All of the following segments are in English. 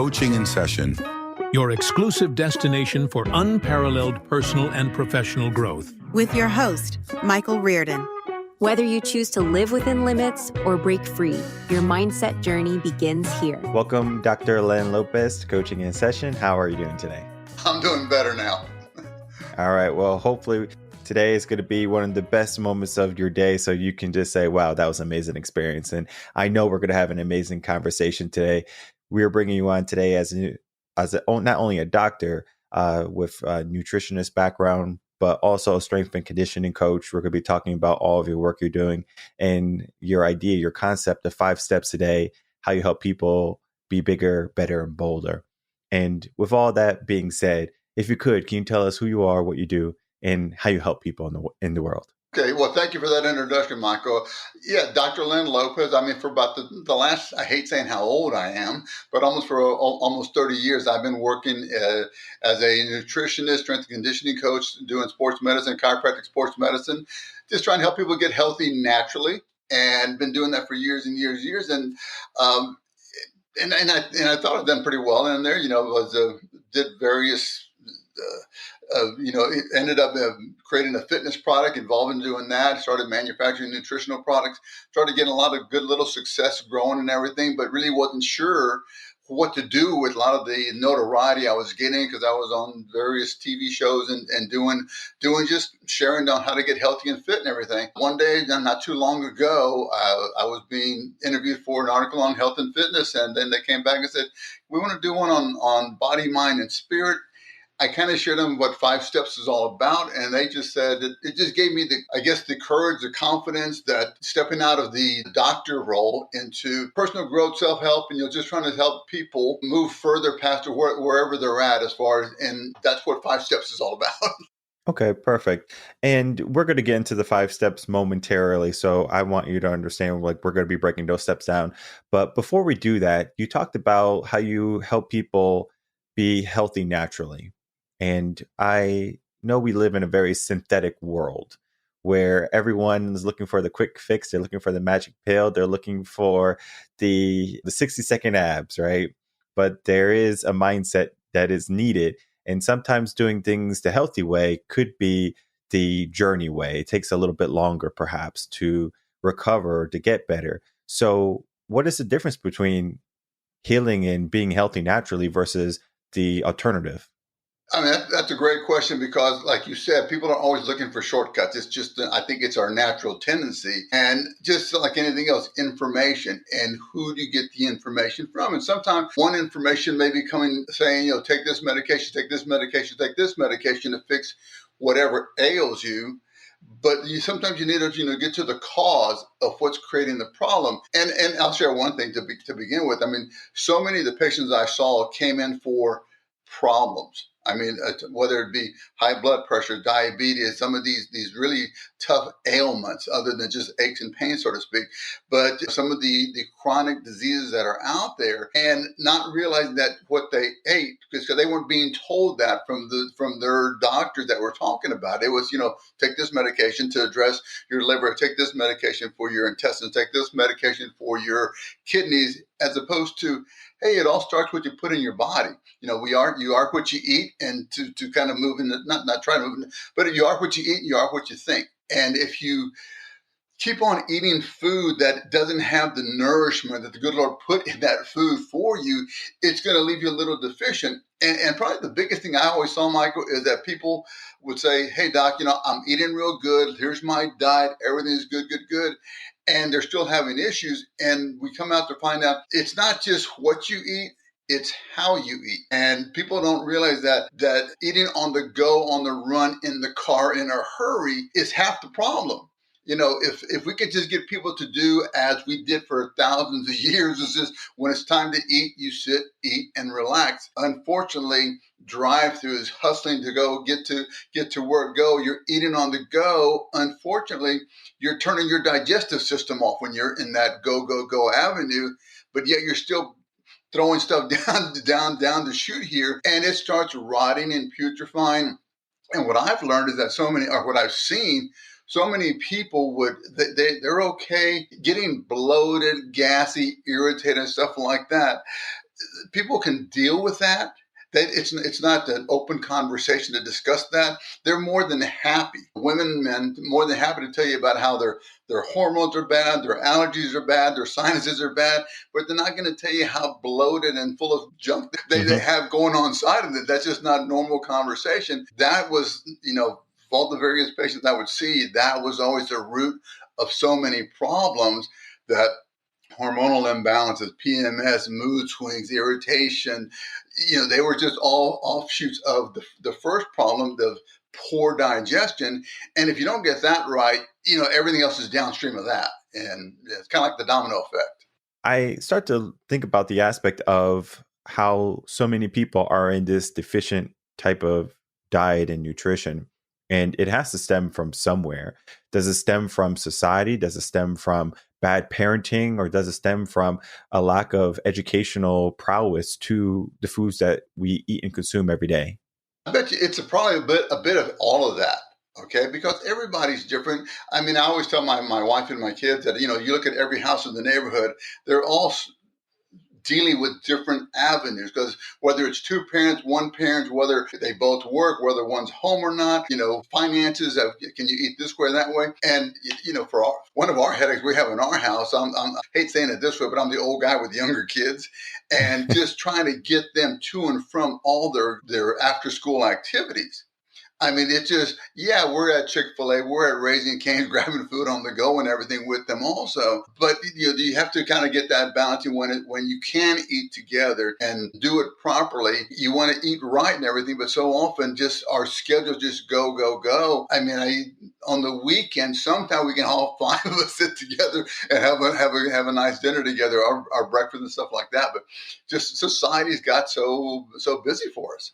Coaching in Session, your exclusive destination for unparalleled personal and professional growth. With your host, Michael Rearden. Whether you choose to live within limits or break free, your mindset journey begins here. Welcome, Dr. Len Lopez, to Coaching in Session. How are you doing today? I'm doing better now. All right. Well, hopefully today is going to be one of the best moments of your day, so you can just say, wow, that was an amazing experience. And I know we're going to have an amazing conversation today. We are bringing you on today as not only a doctor with a nutritionist background, but also a strength and conditioning coach. We're going to be talking about all of your work you're doing and your idea, your concept of 5 steps a day, how you help people be bigger, better, and bolder. And with all that being said, if you could, can you tell us who you are, what you do, and how you help people in the world? Okay, well, thank you for that introduction, Michael. Yeah, Dr. Len Lopez. I mean, for about the last, I hate saying how old I am, but almost 30 years, I've been working as a nutritionist, strength and conditioning coach, doing sports medicine, chiropractic sports medicine, just trying to help people get healthy naturally, and been doing that for years and years and years. And I thought I'd done pretty well in there. Did various. It ended up creating a fitness product involved in doing that, started manufacturing nutritional products, started getting a lot of good little success growing and everything, but really wasn't sure what to do with a lot of the notoriety I was getting because I was on various TV shows and doing just sharing on how to get healthy and fit and everything. One day, not too long ago, I was being interviewed for an article on health and fitness, and then they came back and said, we want to do one on body, mind, and spirit. I kind of shared them what 5 steps is all about, and they just said it just gave me the courage, the confidence that stepping out of the doctor role into personal growth, self-help, and just trying to help people move further past wherever they're at and that's what 5 steps is all about. Okay, perfect. And we're going to get into the 5 steps momentarily. So I want you to understand, we're going to be breaking those steps down. But before we do that, you talked about how you help people be healthy naturally. And I know we live in a very synthetic world where everyone is looking for the quick fix. They're looking for the magic pill. They're looking for the 60-second abs, right? But there is a mindset that is needed. And sometimes doing things the healthy way could be the journey way. It takes a little bit longer, perhaps, to recover, to get better. So what is the difference between healing and being healthy naturally versus the alternative? I mean, that's a great question because, like you said, people are always looking for shortcuts. It's just, I think it's our natural tendency. And just like anything else, information. And who do you get the information from? And sometimes one information may be coming saying, take this medication, take this medication, take this medication to fix whatever ails you. But sometimes you need to get to the cause of what's creating the problem. And I'll share one thing to begin with. I mean, so many of the patients I saw came in for problems. I mean, whether it be high blood pressure, diabetes, some of these really tough ailments other than just aches and pains, so to speak, but some of the chronic diseases that are out there and not realizing that what they ate, because they weren't being told that from their doctors that were talking about it. It was, take this medication to address your liver, take this medication for your intestines, take this medication for your kidneys, as opposed to, hey, it all starts with what you put in your body. You are what you eat, and to kind of move in, not try to move in, but you are what you eat, you are what you think. And if you keep on eating food that doesn't have the nourishment that the good Lord put in that food for you, it's going to leave you a little deficient. And probably the biggest thing I always saw, Michael, is that people would say, hey, doc, I'm eating real good. Here's my diet. Everything's good, good, good. And they're still having issues. And we come out to find out it's not just what you eat, it's how you eat. And people don't realize that eating on the go, on the run, in the car, in a hurry is half the problem. If we could just get people to do as we did for thousands of years, is just when it's time to eat, you sit, eat, and relax. Unfortunately, drive-throughs, hustling to go get to work, go. You're eating on the go. Unfortunately, you're turning your digestive system off when you're in that go avenue, but yet you're still throwing stuff down the chute here, and it starts rotting and putrefying. And what I've learned is that what I've seen, so many people they're okay getting bloated, gassy, irritated, and stuff like that. people can deal with that. That it's not an open conversation to discuss that. They're more than happy, women, men, more than happy to tell you about how their hormones are bad, their allergies are bad, their sinuses are bad, but they're not going to tell you how bloated and full of junk they have going on inside of it. That's just not normal conversation. That was, of all the various patients I would see, that was always the root of so many problems, that hormonal imbalances, PMS, mood swings, irritation, they were just all offshoots of the first problem, the poor digestion. And if you don't get that right, everything else is downstream of that. And it's kind of like the domino effect. I start to think about the aspect of how so many people are in this deficient type of diet and nutrition. And it has to stem from somewhere. Does it stem from society? Does it stem from bad parenting? Or does it stem from a lack of educational prowess to the foods that we eat and consume every day? I bet you it's probably a bit of all of that. Okay, because everybody's different. I mean, I always tell my wife and my kids that, you look at every house in the neighborhood, they're all dealing with different avenues, because whether it's two parents, one parent, whether they both work, whether one's home or not, finances, can you eat this way or that way? And, for one of our headaches we have in our house, I hate saying it this way, but I'm the old guy with younger kids, and just trying to get them to and from all their after school activities. I mean, it's just, we're at Chick-fil-A, we're at Raising Cane's, grabbing food on the go and everything with them also. But, you have to kind of get that balance. When you can eat together and do it properly, you want to eat right and everything. But so often just our schedules just go, go, go. I mean, on the weekend, sometimes we can all five of us sit together and have a nice dinner together, our breakfast and stuff like that. But just society's got so busy for us.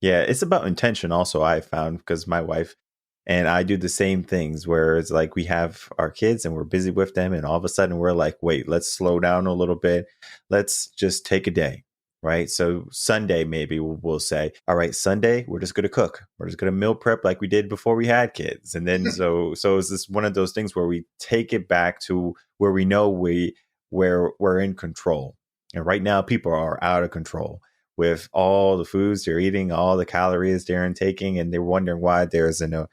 Yeah, it's about intention also, I found, because my wife and I do the same things where it's like we have our kids and we're busy with them. And all of a sudden we're like, wait, let's slow down a little bit. Let's just take a day, right? So Sunday, maybe we'll say, all right, Sunday, we're just going to cook. We're just going to meal prep like we did before we had kids. And then so it's just one of those things where we take it back to where we know where we're in control. And right now people are out of control with all the foods they're eating, all the calories they're intaking, and they're wondering why there's an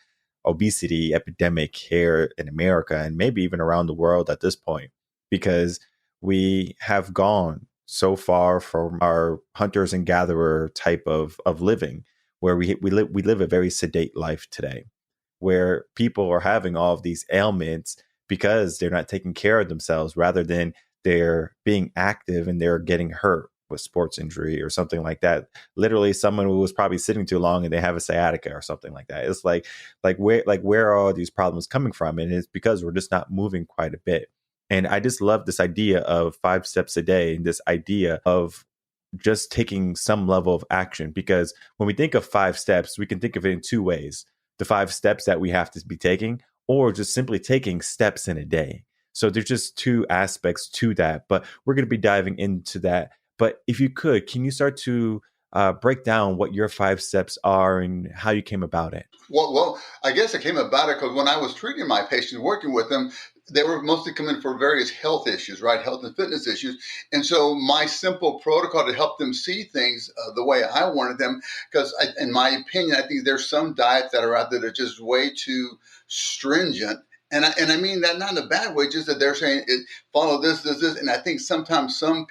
obesity epidemic here in America and maybe even around the world at this point, because we have gone so far from our hunters and gatherer type of living, where we live a very sedate life today, where people are having all of these ailments because they're not taking care of themselves, rather than they're being active and they're getting hurt with sports injury or something like that. Literally someone who was probably sitting too long and they have a sciatica or something like that. It's where are all these problems coming from? And it's because we're just not moving quite a bit. And I just love this idea of 5 steps a day, and this idea of just taking some level of action, because when we think of 5 steps, we can think of it in 2 ways: the 5 steps that we have to be taking, or just simply taking steps in a day. So there's just 2 aspects to that, but we're going to be diving into that. But if you could, can you start to break down what your 5 steps are and how you came about it? Well, I guess I came about it because when I was treating my patients, working with them, they were mostly coming for various health issues, right? Health and fitness issues. And so my simple protocol to help them see things the way I wanted them, because in my opinion, I think there's some diets that are out there that are just way too stringent. And I mean that not in a bad way, just that they're saying follow this. And I think sometimes some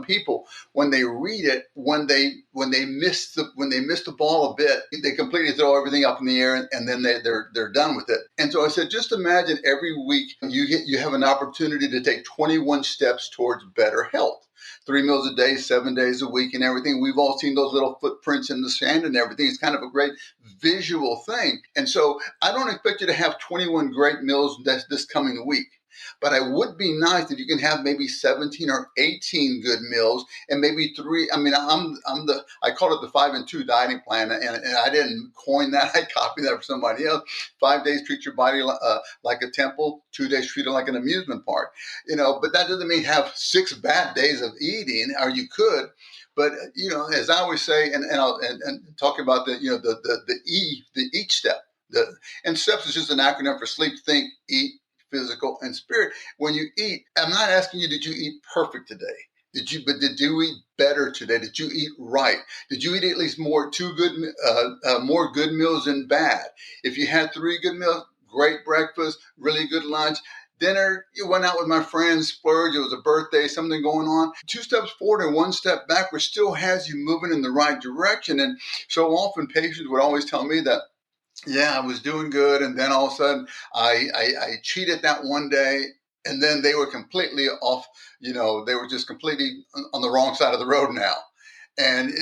people, when they read it, when they miss the ball a bit, they completely throw everything up in the air, and then they're done with it. And so I said, just imagine every week you have an opportunity to take 21 steps towards better health. 3 meals a day, 7 days a week, and everything. We've all seen those little footprints in the sand and everything. It's kind of a great visual thing. And so I don't expect you to have 21 great meals this coming week. But I would be nice if you can have maybe 17 or 18 good meals, and maybe 3. I mean, I call it the 5 and 2 dieting plan, and I didn't coin that. I copied that from somebody else. 5 days treat your body like a temple. 2 days treat it like an amusement park. But that doesn't mean have 6 bad days of eating, or you could. But as I always say, and talk about the each step. And STEPS is just an acronym for sleep, think, eat, physical, and spirit. When you eat, I'm not asking you, did you eat perfect today? Did you eat better today? Did you eat right? Did you eat at least more more good meals than bad? If you had 3 good meals, great breakfast, really good lunch, dinner, you went out with my friends, splurged, it was a birthday, something going on. 2 steps forward and 1 step backward still has you moving in the right direction. And so often patients would always tell me that, yeah, I was doing good, and then all of a sudden I cheated that one day, and then they were completely off. They were just completely on the wrong side of the road now. And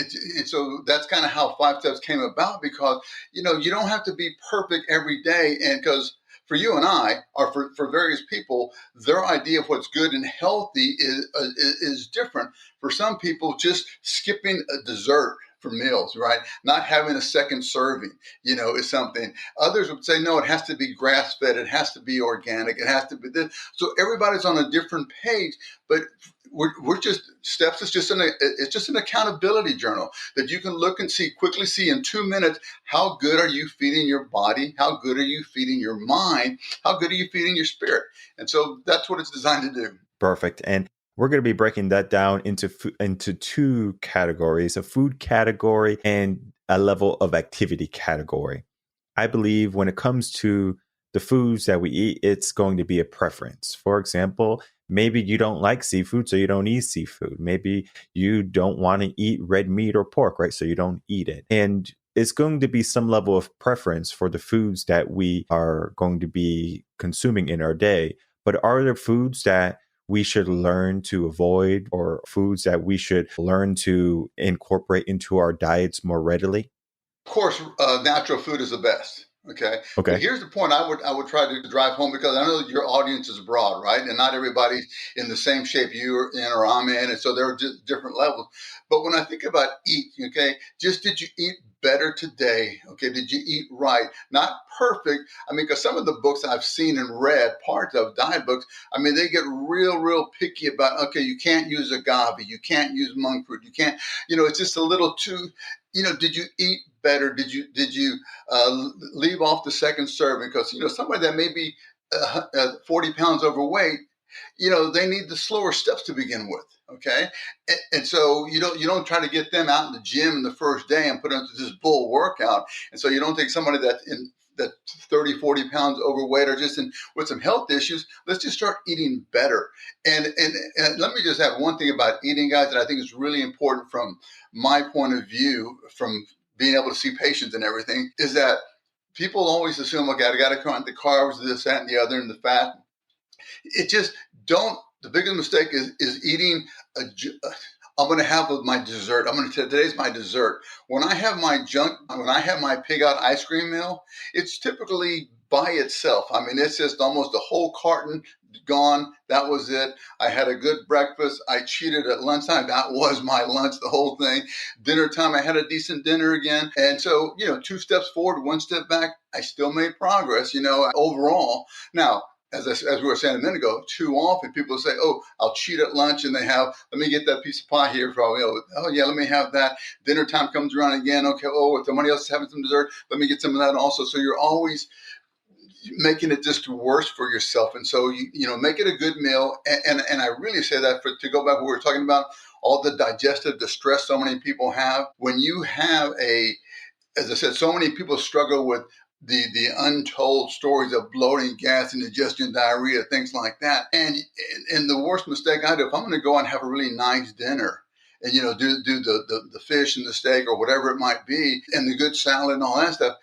so that's kind of how 5 steps came about, because you don't have to be perfect every day, and because for you and I, or for various people, their idea of what's good and healthy is different. For some people, just skipping a dessert for meals, right? Not having a second serving, is something. Others would say, no, it has to be grass fed. It has to be organic. It has to be this. So everybody's on a different page, but we're just steps. It's just an accountability journal that you can look and quickly see in 2 minutes, how good are you feeding your body? How good are you feeding your mind? How good are you feeding your spirit? And so that's what it's designed to do. Perfect. And we're going to be breaking that down into 2 categories, a food category and a level of activity category. I believe when it comes to the foods that we eat, it's going to be a preference. For example, maybe you don't like seafood, so you don't eat seafood. Maybe you don't want to eat red meat or pork, right? So you don't eat it. And it's going to be some level of preference for the foods that we are going to be consuming in our day. But are there foods that we should learn to avoid, or foods that we should learn to incorporate into our diets more readily? Of course, natural food is the best. Okay. Okay. But here's the point I would try to drive home, because I know your audience is broad, right? And not everybody's in the same shape you're in or I'm in. And so there are just different levels. But when I think about eat, okay, just did you eat better today? Okay. Did you eat right? Not perfect. I mean, because some of the books I've seen and read, parts of diet books, I mean, they get real picky about, okay, you can't use agave, you can't use monk fruit, you can't, it's just a little too, did you eat better? Did you leave off the second serving? Because somebody that may be 40 pounds overweight, they need the slower steps to begin with. Okay, and so you don't try to get them out in the gym in the first day and put them through this bull workout. And so you don't take somebody that 30, 40 pounds overweight, or just with some health issues. Let's just start eating better. And let me just add one thing about eating, guys, that I think is really important from my point of view, from being able to see patients and everything, is that people always assume, okay, I got to count the carbs, this, that, and the other, and the fat. It just don't. The biggest mistake is eating I'm going to have my dessert. Today's my dessert. When I have my pig out ice cream meal, it's typically by itself. I mean, it's just almost a whole carton gone. That was it. I had a good breakfast. I cheated at lunchtime. That was my lunch, the whole thing. Dinner time, I had a decent dinner again. And so, 2 steps forward, 1 step back, I still made progress, overall. Now, as we were saying a minute ago, too often people say, oh, I'll cheat at lunch, and let me get that piece of pie here. Oh yeah, let me have that. Dinner time comes around again. Okay, if somebody else is having some dessert, let me get some of that also. So you're always making it just worse for yourself. And so, make it a good meal. And I really say that to go back to what we were talking about, all the digestive distress so many people have. When you have as I said, so many people struggle with the untold stories of bloating, gas, indigestion, diarrhea, things like that. And the worst mistake I do, if I'm going to go and have a really nice dinner, and do the fish and the steak or whatever it might be, and the good salad and all that stuff,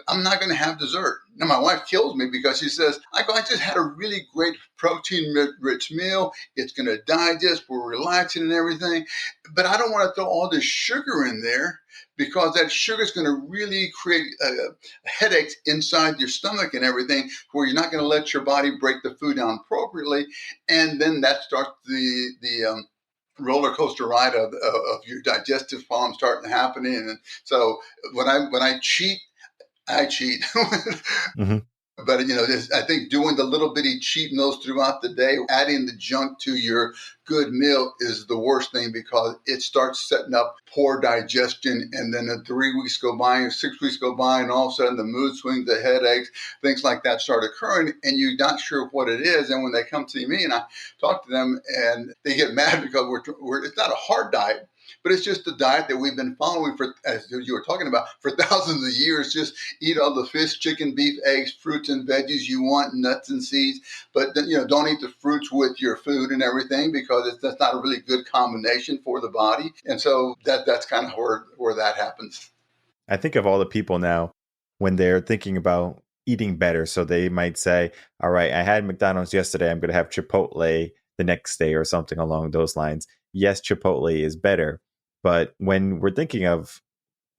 I'm not going to have dessert. Now my wife kills me, because she says, I just had a really great protein-rich meal. It's going to digest. We're relaxing and everything, but I don't want to throw all this sugar in there, because that sugar is going to really create headaches inside your stomach and everything, where you're not going to let your body break the food down appropriately, and then that starts the roller coaster ride of your digestive problems starting to happen. And so when I cheat, I cheat. Mm-hmm. But, I think doing the little bitty cheat meals throughout the day, adding the junk to your good meal is the worst thing because it starts setting up poor digestion. And then the 3 weeks go by and 6 weeks go by, and all of a sudden the mood swings, the headaches, things like that start occurring, and you're not sure what it is. And when they come to me and I talk to them, and they get mad because it's not a hard diet, but it's just the diet that we've been following for, as you were talking about, for thousands of years. Just eat all the fish, chicken, beef, eggs, fruits, and veggies you want, nuts and seeds. But don't eat the fruits with your food and everything because that's not a really good combination for the body. And so that's kind of where that happens. I think of all the people now when they're thinking about eating better. So they might say, all right, I had McDonald's yesterday. I'm going to have Chipotle the next day or something along those lines. Yes, Chipotle is better. But when we're thinking of,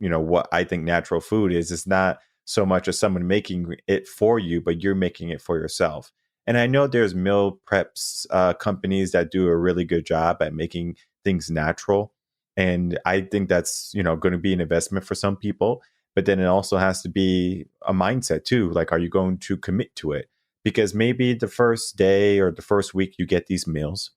what I think natural food is, it's not so much as someone making it for you, but you're making it for yourself. And I know there's meal preps companies that do a really good job at making things natural. And I think that's, going to be an investment for some people. But then it also has to be a mindset too. Like, are you going to commit to it? Because maybe the first day or the first week you get these meals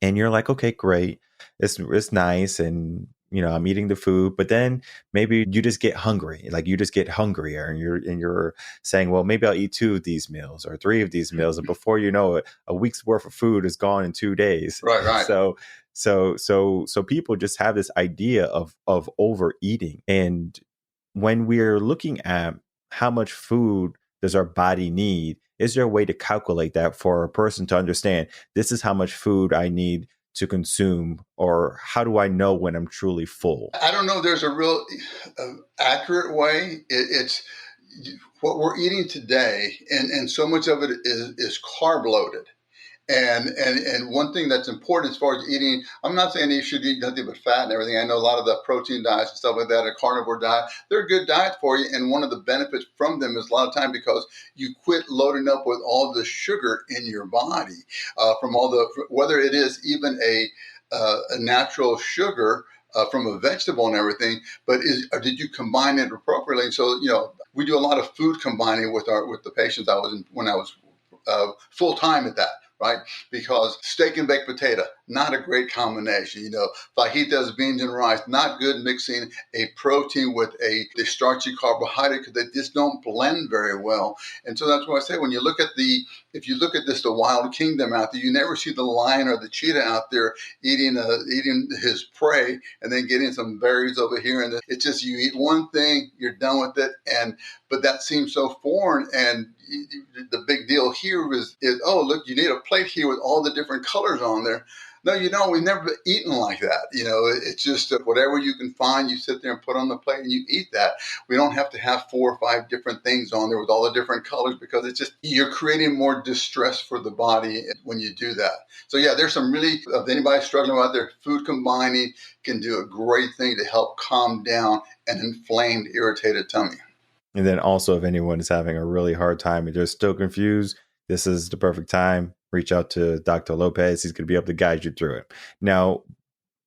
and you're like, okay, great. It's nice. And, I'm eating the food, but then maybe you just get hungry. Like you just get hungrier and you're saying, well, maybe I'll eat 2 of these meals or 3 of these meals. And before you know it, a week's worth of food is gone in 2 days. Right. So people just have this idea of overeating. And when we're looking at how much food does our body need, is there a way to calculate that for a person to understand this is how much food I need to consume, or how do I know when I'm truly full? I don't know. There's a real accurate way. It's what we're eating today, and so much of it is carb loaded. And one thing that's important as far as eating, I'm not saying you should eat nothing but fat and everything. I know a lot of the protein diets and stuff like that, a carnivore diet, they're a good diet for you. And one of the benefits from them is a lot of time because you quit loading up with all the sugar in your body from all the, whether it is even a natural sugar from a vegetable and everything, but did you combine it appropriately? And so, we do a lot of food combining with the patients when I was full time at that. Right? Because steak and baked potato, not a great combination. Fajitas, beans and rice, not good mixing a protein with the starchy carbohydrate because they just don't blend very well. And so that's why I say when you look at if you look at the wild kingdom out there, you never see the lion or the cheetah out there eating his prey and then getting some berries over here. And it's just you eat one thing, you're done with it. But that seems so foreign. And the big deal here is, oh, look, you need a plate here with all the different colors on there. No, we've never been eaten like that. It's just whatever you can find, you sit there and put on the plate and you eat that. We don't have to have 4 or 5 different things on there with all the different colors because it's just, you're creating more distress for the body when you do that. So yeah, there's some really, if anybody's struggling out there, food combining can do a great thing to help calm down an inflamed, irritated tummy. And then also, if anyone is having a really hard time and they're still confused, this is the perfect time. Reach out to Dr. Lopez. He's going to be able to guide you through it. Now,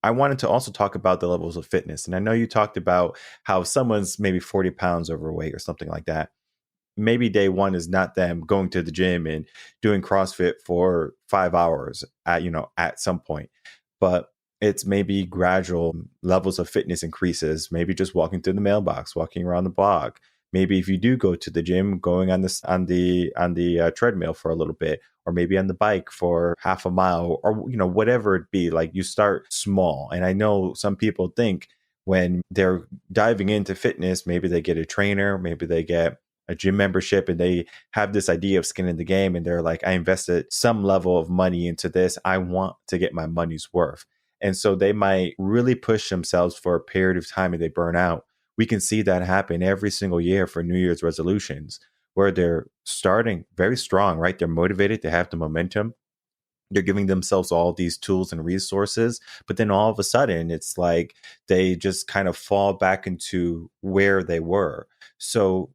I wanted to also talk about the levels of fitness. And I know you talked about how someone's maybe 40 pounds overweight or something like that. Maybe day one is not them going to the gym and doing CrossFit for 5 hours at some point. But it's maybe gradual levels of fitness increases, maybe just walking through the mailbox, walking around the block. Maybe if you do go to the gym, going on the treadmill for a little bit, or maybe on the bike for half a mile, or whatever it be. Like, you start small. And I know some people think when they're diving into fitness, maybe they get a trainer, maybe they get a gym membership, and they have this idea of skin in the game, and they're like, I invested some level of money into this. I want to get my money's worth. And so they might really push themselves for a period of time and they burn out. We can see that happen every single year for New Year's resolutions, where they're starting very strong, right? They're motivated, they have the momentum. They're giving themselves all these tools and resources, but then all of a sudden it's like they just kind of fall back into where they were. So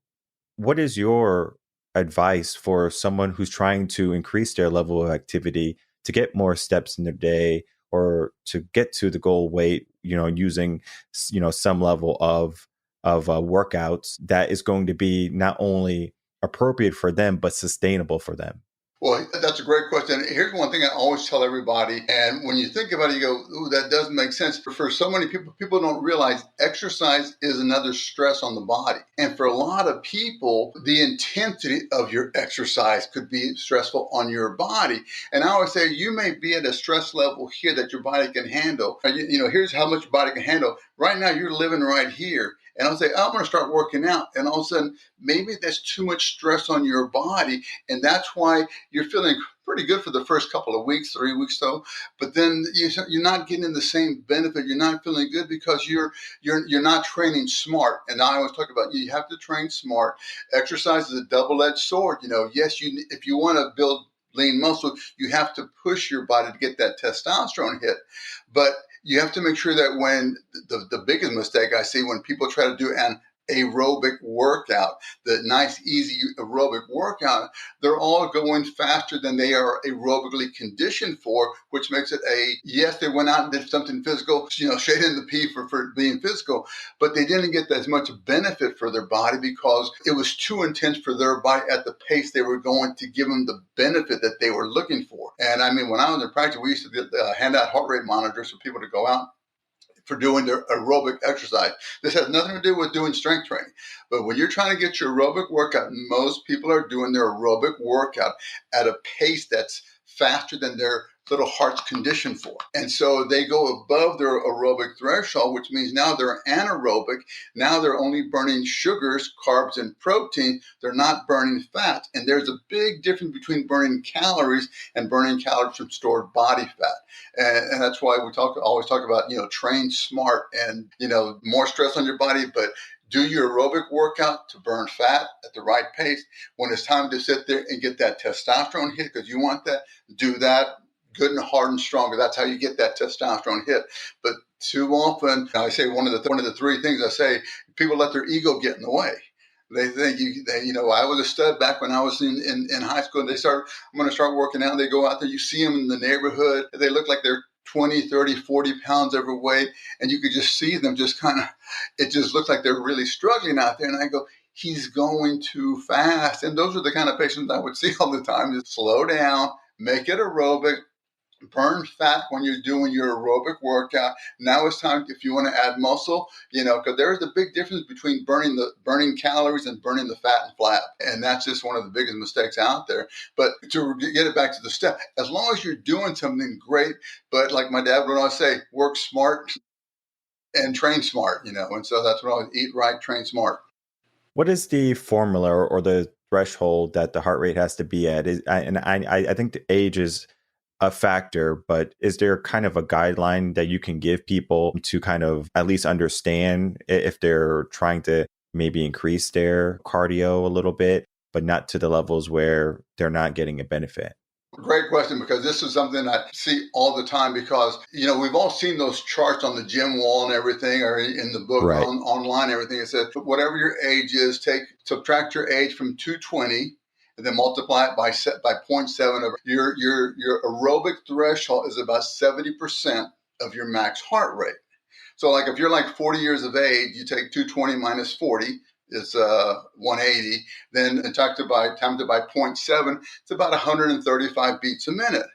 what is your advice for someone who's trying to increase their level of activity to get more steps in their day, or to get to the goal weight, using, some level of workouts that is going to be not only appropriate for them, but sustainable for them? Well, that's a great question. Here's one thing I always tell everybody. And when you think about it, you go, ooh, that doesn't make sense. For so many people, people don't realize exercise is another stress on the body. And for a lot of people, the intensity of your exercise could be stressful on your body. And I always say, you may be at a stress level here that your body can handle. Here's how much your body can handle. Right now, you're living right here. And I'll say, I'm going to start working out. And all of a sudden, maybe there's too much stress on your body. And that's why you're feeling pretty good for the first couple of weeks, 3 weeks though. But then you're not getting the same benefit. You're not feeling good because you're not training smart. And I always talk about you have to train smart. Exercise is a double-edged sword. Yes, if you want to build lean muscle, you have to push your body to get that testosterone hit. But you have to make sure that when the biggest mistake I see when people try to do an aerobic workout, the nice, easy aerobic workout, they're all going faster than they are aerobically conditioned for, which makes it yes, they went out and did something physical, shade in the P for being physical, but they didn't get as much benefit for their body because it was too intense for their body at the pace they were going to give them the benefit that they were looking for. And I mean, when I was in practice, we used to hand out heart rate monitors for people to go out for doing their aerobic exercise. This has nothing to do with doing strength training. But when you're trying to get your aerobic workout, most people are doing their aerobic workout at a pace that's faster than their little heart's conditioned for. And so they go above their aerobic threshold, which means now they're anaerobic. Now they're only burning sugars, carbs, and protein. They're not burning fat. And there's a big difference between burning calories and burning calories from stored body fat. And that's why we always talk about, train smart and, more stress on your body, but do your aerobic workout to burn fat at the right pace. When it's time to sit there and get that testosterone hit, because you want that, do that good and hard and stronger. That's how you get that testosterone hit. But too often, I say one of the three things I say, people let their ego get in the way. They think I was a stud back when I was in high school. And I'm going to start working out. And they go out there. You see them in the neighborhood. They look like they're 20, 30, 40 pounds overweight. And you could just see them it just looks like they're really struggling out there. And I go, he's going too fast. And those are the kind of patients I would see all the time. Just slow down, make it aerobic, burn fat when you're doing your aerobic workout. Now it's time, if you want to add muscle, because there's a big difference between burning calories and burning the fat and flab. And that's just one of the biggest mistakes out there. But to get it back to the step, as long as you're doing something great, but like my dad would always say, work smart and train smart, and so that's what I always eat right, train smart. What is the formula or the threshold that the heart rate has to be at? I think the age is a factor, but is there kind of a guideline that you can give people to kind of at least understand if they're trying to maybe increase their cardio a little bit, but not to the levels where they're not getting a benefit? Great question, because this is something I see all the time because, we've all seen those charts on the gym wall and everything, or in the book, right, online, everything. It says, whatever your age is, subtract your age from 220 and then multiply it by 0.7. Your aerobic threshold is about 70% of your max heart rate. So like if you're like 40 years of age, you take 220 minus 40, it's 180. Then times it by 0.7, it's about 135 beats a minute.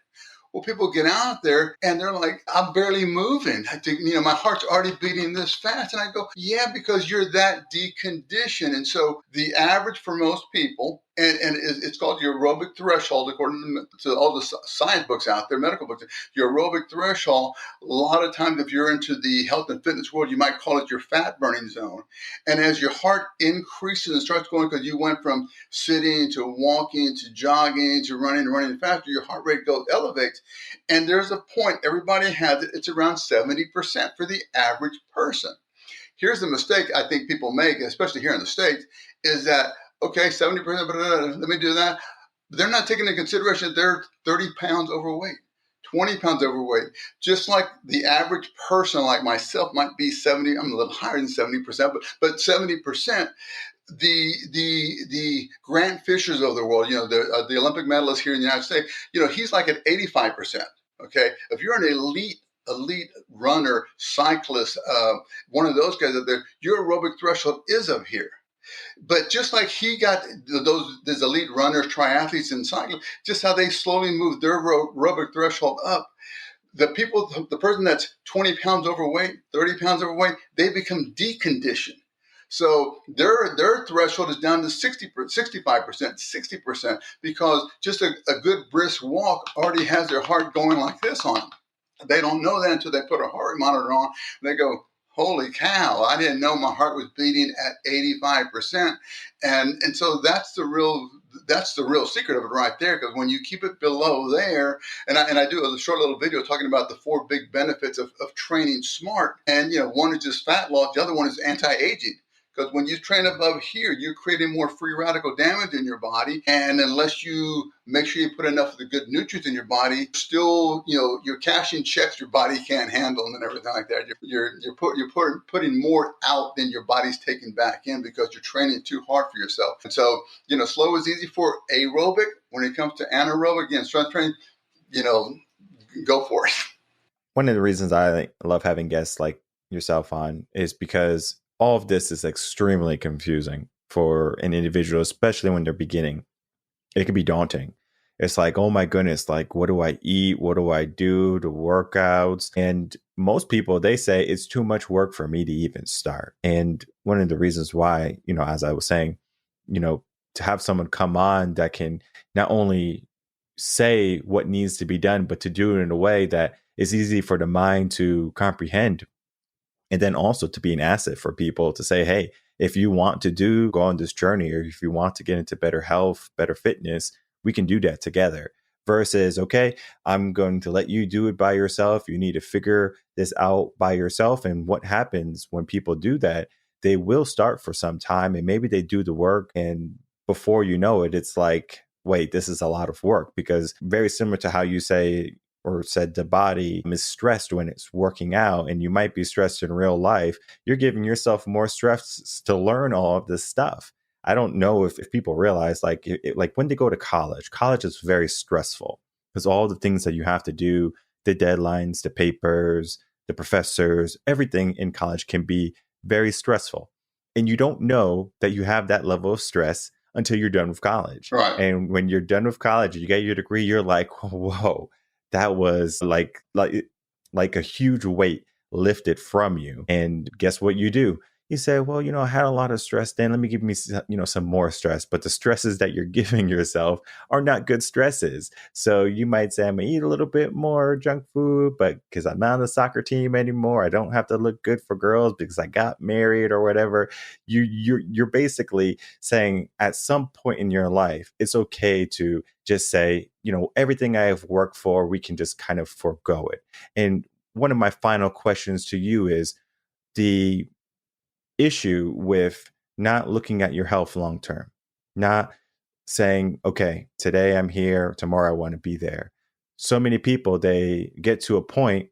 Well, people get out there and they're like, I'm barely moving. My heart's already beating this fast. And I go, yeah, because you're that deconditioned. And so the average for most people, and it's called your aerobic threshold, according to all the science books out there, medical books, your aerobic threshold, a lot of times if you're into the health and fitness world, you might call it your fat burning zone. And as your heart increases and starts going, because you went from sitting to walking to jogging to running faster, your heart rate elevates. And there's a point, everybody has it, it's around 70% for the average person. Here's the mistake I think people make, especially here in the States, is that, okay, 70%, let me do that. They're not taking into consideration that they're 30 pounds overweight, 20 pounds overweight. Just like the average person like myself might be 70, I'm a little higher than 70%, but 70%. The Grant Fishers of the world, the Olympic medalist here in the United States, he's like at 85%. Okay, if you're an elite runner, cyclist, one of those guys out there, your aerobic threshold is up here. But just like he got those elite runners, triathletes, and cycling, just how they slowly move their aerobic threshold up, the person that's 20 pounds overweight, 30 pounds overweight, they become deconditioned. So their threshold is down to 60, 65%, 60%, because just a good brisk walk already has their heart going like this on them. They don't know that until they put a heart rate monitor on. And they go, holy cow, I didn't know my heart was beating at 85%. And so that's the real secret of it right there, because when you keep it below there, and I do a short little video talking about the 4 big benefits of training smart. And, one is just fat loss. The other one is anti-aging. Because when you train above here, you're creating more free radical damage in your body. And unless you make sure you put enough of the good nutrients in your body, still, you're cashing checks your body can't handle and everything like that. You're putting more out than your body's taking back in because you're training too hard for yourself. And so, slow is easy for aerobic. When it comes to anaerobic, again, strength training, go for it. One of the reasons I love having guests like yourself on is because all of this is extremely confusing for an individual, especially when they're beginning. It can be daunting. It's like, oh my goodness, like, what do I eat? What do I do? The workouts. And most people, they say it's too much work for me to even start. And one of the reasons why, as I was saying, to have someone come on that can not only say what needs to be done, but to do it in a way that is easy for the mind to comprehend. And then also to be an asset for people to say, hey, if you want to go on this journey, or if you want to get into better health, better fitness, we can do that together. Versus, okay, I'm going to let you do it by yourself. You need to figure this out by yourself. And what happens when people do that, they will start for some time and maybe they do the work. And before you know it, it's like, wait, this is a lot of work. Because very similar to how you say or said the body is stressed when it's working out, and you might be stressed in real life, you're giving yourself more stress to learn all of this stuff. I don't know if people realize, like when they go to college is very stressful because all the things that you have to do, the deadlines, the papers, the professors, everything in college can be very stressful. And you don't know that you have that level of stress until you're done with college. Right. And when you're done with college, you get your degree, you're like, whoa, that was like a huge weight lifted from you. And guess what you do? You say, well, I had a lot of stress then. Let me give me, some more stress. But the stresses that you're giving yourself are not good stresses. So you might say, I'm going to eat a little bit more junk food, but because I'm not on the soccer team anymore, I don't have to look good for girls because I got married or whatever. You're basically saying at some point in your life, it's okay to just say, everything I have worked for, we can just kind of forego it. And one of my final questions to you is the issue with not looking at your health long term, not saying, okay, today I'm here, tomorrow I want to be there. So many people, they get to a point,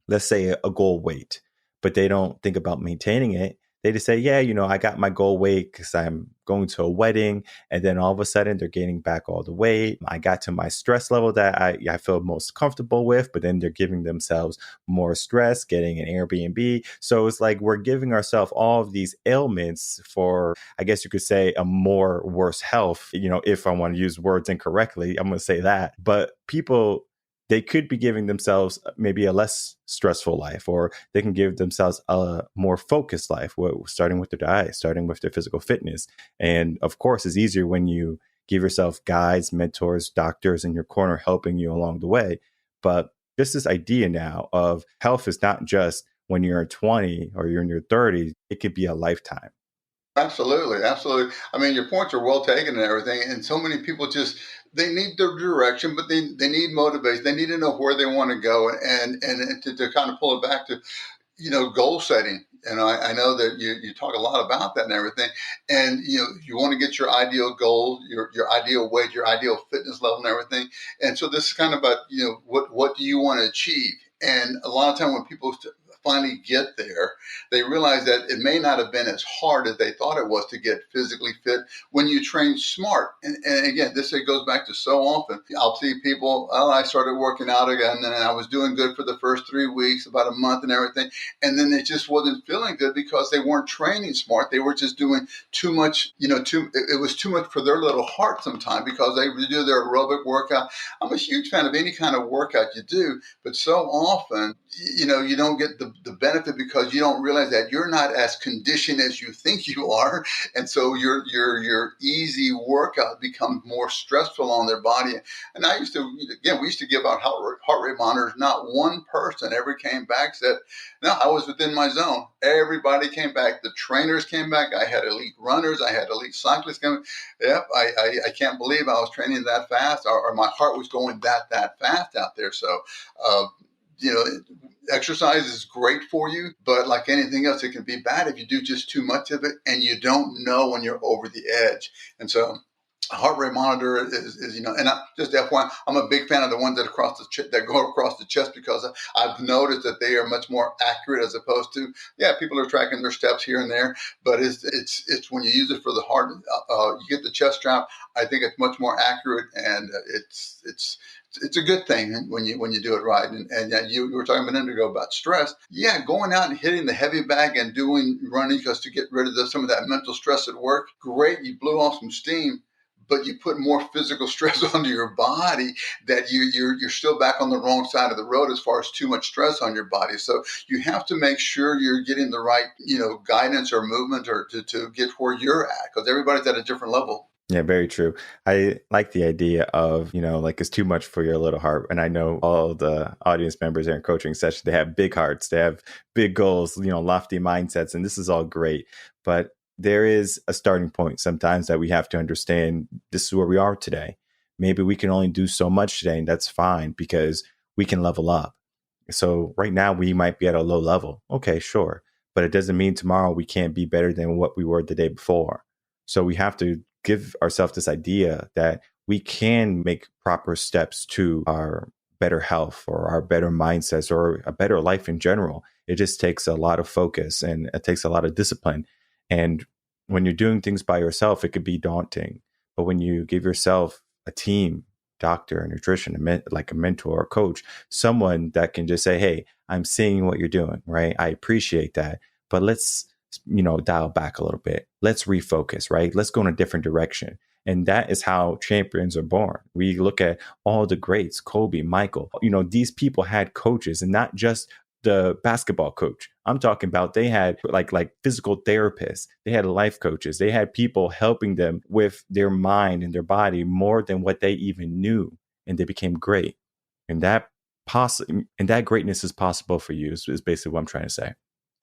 let's say a goal weight, but they don't think about maintaining it. They just say, yeah, I got my goal weight because I'm going to a wedding. And then all of a sudden they're gaining back all the weight. I got to my stress level that I feel most comfortable with, but then they're giving themselves more stress, getting an Airbnb. So it's like we're giving ourselves all of these ailments for, I guess you could say, a more worse health. If I want to use words incorrectly, I'm going to say that. But people, they could be giving themselves maybe a less stressful life, or they can give themselves a more focused life, starting with their diet, starting with their physical fitness. And of course, it's easier when you give yourself guides, mentors, doctors in your corner helping you along the way. But just this idea now of health is not just when you're 20 or you're in your 30s, it could be a lifetime. Absolutely. Absolutely. I mean, your points are well taken and everything. And so many people they need their direction, but they need motivation. They need to know where they want to go and to kind of pull it back to, goal setting. And I know that you talk a lot about that and everything. And, you want to get your ideal goal, your ideal weight, your ideal fitness level and everything. And so this is kind of about, what do you want to achieve? And a lot of time when people finally get there, they realize that it may not have been as hard as they thought it was to get physically fit when you train smart. And again, this goes back to so often. I'll see people, oh, I started working out again, and I was doing good for the first 3 weeks, about a month and everything. And then it just wasn't feeling good because they weren't training smart. They were just doing too much, it was too much for their little heart sometimes because they would do their aerobic workout. I'm a huge fan of any kind of workout you do, but so often, you don't get the benefit because you don't realize that you're not as conditioned as you think you are. And so your easy workout becomes more stressful on their body. And we used to give out heart rate monitors. Not one person ever came back, said, no, I was within my zone. Everybody came back. The trainers came back. I had elite runners. I had elite cyclists coming. Yep, I can't believe I was training that fast, or my heart was going that fast out there. So, exercise is great for you, but like anything else, it can be bad if you do just too much of it and you don't know when you're over the edge. And so a heart rate monitor is and just FYI, I'm a big fan of the ones that go across the chest because I've noticed that they are much more accurate as opposed to, people are tracking their steps here and there, but it's when you use it for the heart, you get the chest strap. I think it's much more accurate, and it's a good thing when you do it right. And you were talking a minute ago about stress. Yeah, going out and hitting the heavy bag and doing running just to get rid of some of that mental stress at work. Great, you blew off some steam, but you put more physical stress onto your body that you're still back on the wrong side of the road as far as too much stress on your body. So you have to make sure you're getting the right, guidance or movement or to get where you're at, because everybody's at a different level. Yeah, very true. I like the idea of, it's too much for your little heart. And I know all the audience members in coaching sessions, they have big hearts, they have big goals, lofty mindsets, and this is all great. But there is a starting point sometimes that we have to understand this is where we are today. Maybe we can only do so much today, and that's fine because we can level up. So right now we might be at a low level. Okay, sure. But it doesn't mean tomorrow we can't be better than what we were the day before. So we have to give ourselves this idea that we can make proper steps to our better health or our better mindsets or a better life in general. It just takes a lot of focus and it takes a lot of discipline. And when you're doing things by yourself, it could be daunting. But when you give yourself a team, doctor, a nutrition, like a mentor or coach, someone that can just say, hey, I'm seeing what you're doing, right? I appreciate that. But let's dial back a little bit. Let's refocus, right? Let's go in a different direction. And that is how champions are born. We look at all the greats, Kobe, Michael, these people had coaches, and not just the basketball coach. I'm talking about they had like physical therapists. They had life coaches. They had people helping them with their mind and their body more than what they even knew. And they became great. And that greatness is possible for you is basically what I'm trying to say.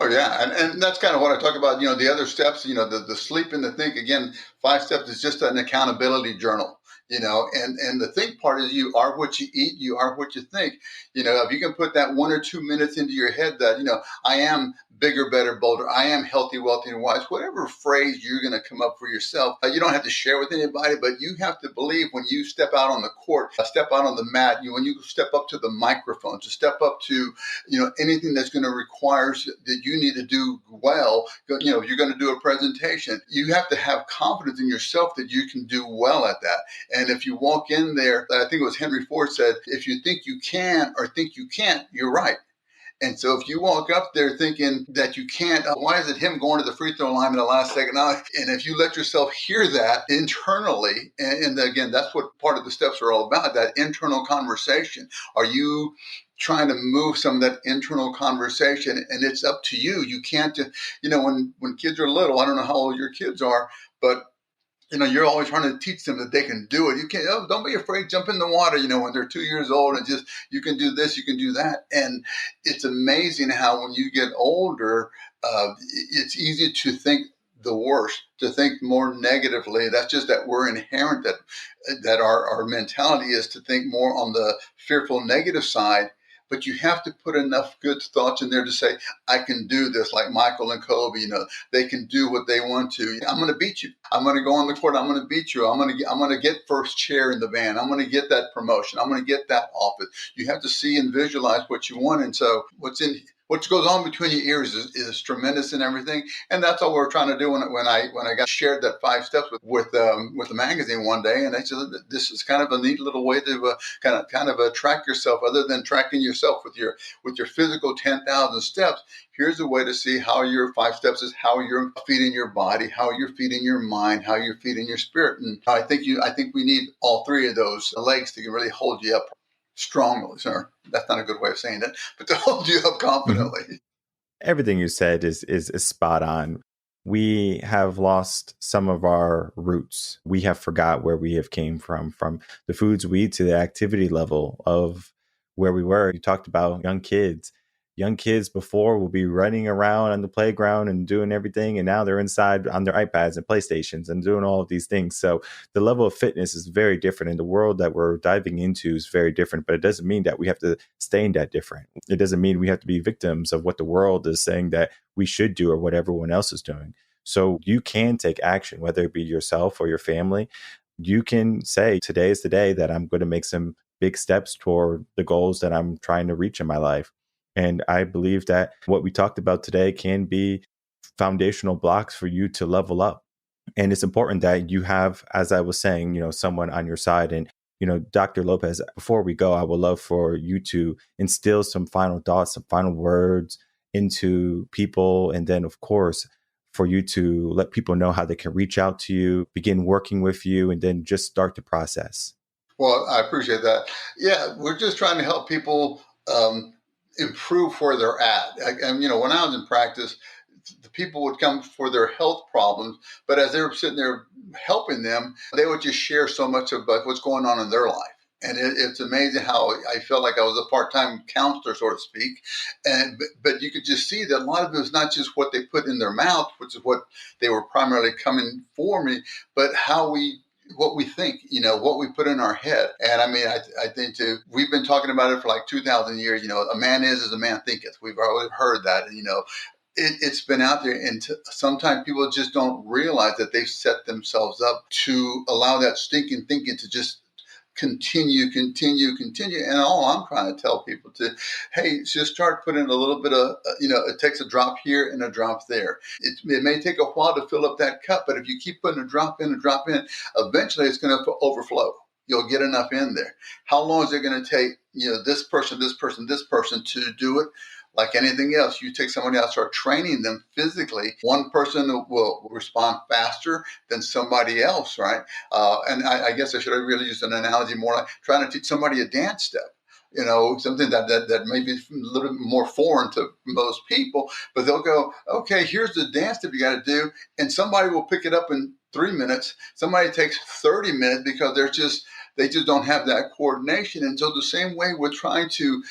Oh, yeah. And that's kind of what I talk about, the other steps, the sleep and the think. Again, 5 steps is just an accountability journal, and the think part is you are what you eat, you are what you think. If you can put that 1 or 2 minutes into your head that, I am bigger, better, bolder, I am healthy, wealthy, and wise, whatever phrase you're going to come up for yourself, you don't have to share with anybody, but you have to believe when you step out on the court, step out on the mat, when you step up to the microphone, to step up to, anything that's going to require that you need to do well, you're going to do a presentation. You have to have confidence in yourself that you can do well at that. And if you walk in there, I think it was Henry Ford said, if you think you can or think you can't, you're right. And so if you walk up there thinking that you can't, why is it him going to the free throw line in the last second? And if you let yourself hear that internally, and again, that's what part of the steps are all about, that internal conversation. Are you trying to move some of that internal conversation? And it's up to you. You can't, when kids are little, I don't know how old your kids are, but you're always trying to teach them that they can do it. You can't, don't be afraid, jump in the water, when they're 2 years old, and just, you can do this, you can do that. And it's amazing how when you get older, it's easy to think the worst, to think more negatively. That's just that we're inherent, that our mentality is to think more on the fearful negative side. But you have to put enough good thoughts in there to say, I can do this, like Michael and Kobe, they can do what they want to. I'm going to beat you. I'm going to go on the court. I'm going to beat you. I'm going to get first chair in the band. I'm going to get that promotion. I'm going to get that office. You have to see and visualize what you want. And so what's in What goes on between your ears is tremendous and everything, and that's all we're trying to do. When I got shared that 5 steps with the magazine one day, and they said this is kind of a neat little way to kind of track yourself, other than tracking yourself with your physical 10,000 steps. Here's a way to see how your 5 steps is how you're feeding your body, how you're feeding your mind, how you're feeding your spirit, and I think we need all three of those legs to really hold you up strongly, sir. That's not a good way of saying it, but to hold you up confidently. Everything you said is spot on. We have lost some of our roots. We have forgot where we have came from the foods we eat to the activity level of where we were. You talked about young kids. Young kids before will be running around on the playground and doing everything, and now they're inside on their iPads and PlayStations and doing all of these things. So the level of fitness is very different, and the world that we're diving into is very different. But it doesn't mean that we have to stay in that different. It doesn't mean we have to be victims of what the world is saying that we should do or what everyone else is doing. So you can take action, whether it be yourself or your family. You can say, today is the day that I'm going to make some big steps toward the goals that I'm trying to reach in my life. And I believe that what we talked about today can be foundational blocks for you to level up. And it's important that you have, as I was saying, someone on your side. And, Dr. Lopez, before we go, I would love for you to instill some final thoughts, some final words into people. And then, of course, for you to let people know how they can reach out to you, begin working with you, and then just start the process. Well, I appreciate that. Yeah, we're just trying to help people improve where they're at. And, when I was in practice, the people would come for their health problems, but as they were sitting there helping them, they would just share so much about what's going on in their life. And it's amazing how I felt like I was a part-time counselor, so to speak. But you could just see that a lot of it was not just what they put in their mouth, which is what they were primarily coming for me, but what we think, what we put in our head. And I mean, I think we've been talking about it for like 2,000 years. A man is as a man thinketh. We've always heard that, it's been out there. And sometimes people just don't realize that they've set themselves up to allow that stinking thinking to just continue. And all I'm trying to tell people hey, just start putting a little bit of, it takes a drop here and a drop there. It may take a while to fill up that cup, but if you keep putting a drop in, eventually it's going to overflow. You'll get enough in there. How long is it going to take, this person to do it? Like anything else, you take somebody else, start training them physically. One person will respond faster than somebody else, right? And I guess I should have really used an analogy more like trying to teach somebody a dance step. Something that may be a little bit more foreign to most people, but they'll go, okay, here's the dance step you got to do. And somebody will pick it up in 3 minutes. Somebody takes 30 minutes because they just don't have that coordination. And so the same way we're trying to,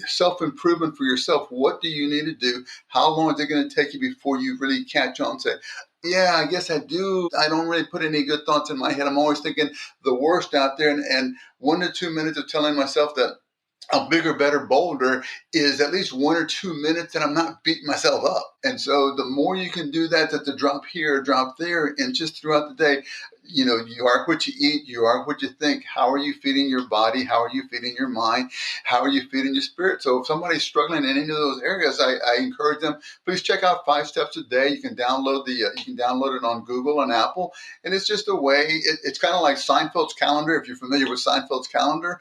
self-improvement for yourself. What do you need to do? How long is it going to take you before you really catch on and say, yeah, I guess I do. I don't really put any good thoughts in my head. I'm always thinking the worst out there. And 1 to 2 minutes of telling myself that I'm bigger, better, bolder is at least 1 or 2 minutes that I'm not beating myself up. And so the more you can do that the drop here, drop there, and just throughout the day, you are what you eat, you are what you think. How are you feeding your body? How are you feeding your mind? How are you feeding your spirit? So if somebody's struggling in any of those areas, I encourage them, please check out 5 Steps a Day. You can download it on Google and Apple. And it's just a way, it's kind of like Seinfeld's calendar. If you're familiar with Seinfeld's calendar,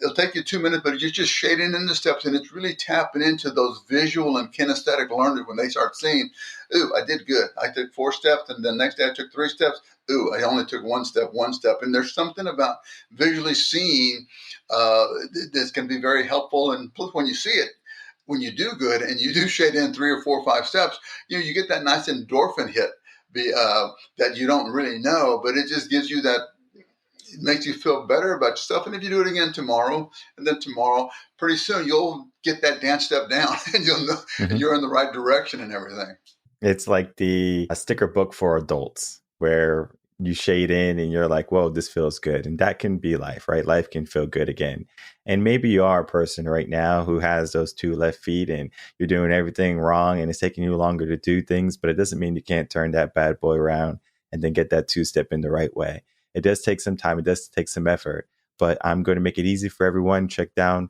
it'll take you 2 minutes, but you're just shading in the steps, and it's really tapping into those visual and kinesthetic learners when they start seeing, ooh, I did good. I took 4 steps, and the next day I took 3 steps. Ooh, I only took 1 step. And there's something about visually seeing that can be very helpful. And plus, when you see it, when you do good and you do shade in 3 or 4 or 5 steps, you get that nice endorphin hit that you don't really know, but it just gives you that. It makes you feel better about yourself. And if you do it again tomorrow, and then tomorrow, pretty soon you'll get that dance step down and you'll know you're in the right direction and everything. It's like a sticker book for adults where you shade in and you're like, whoa, this feels good. And that can be life, right? Life can feel good again. And maybe you are a person right now who has those 2 left feet and you're doing everything wrong and it's taking you longer to do things, but it doesn't mean you can't turn that bad boy around and then get that 2-step in the right way. It does take some time. It does take some effort, but I'm going to make it easy for everyone. Check down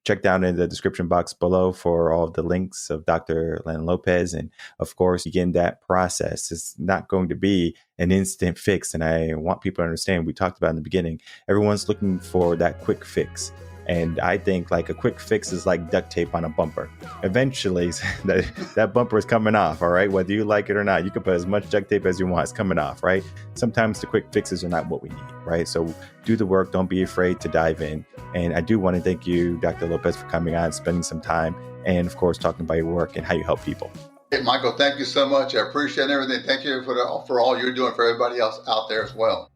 check down in the description box below for all of the links of Dr. Len Lopez. And of course, begin that process. It's not going to be an instant fix. And I want people to understand, we talked about in the beginning, everyone's looking for that quick fix. And I think like a quick fix is like duct tape on a bumper. Eventually, that bumper is coming off, all right? Whether you like it or not, you can put as much duct tape as you want. It's coming off, right? Sometimes the quick fixes are not what we need, right? So do the work. Don't be afraid to dive in. And I do want to thank you, Dr. Lopez, for coming on, spending some time, and of course, talking about your work and how you help people. Hey, Michael, thank you so much. I appreciate everything. Thank you for all you're doing for everybody else out there as well.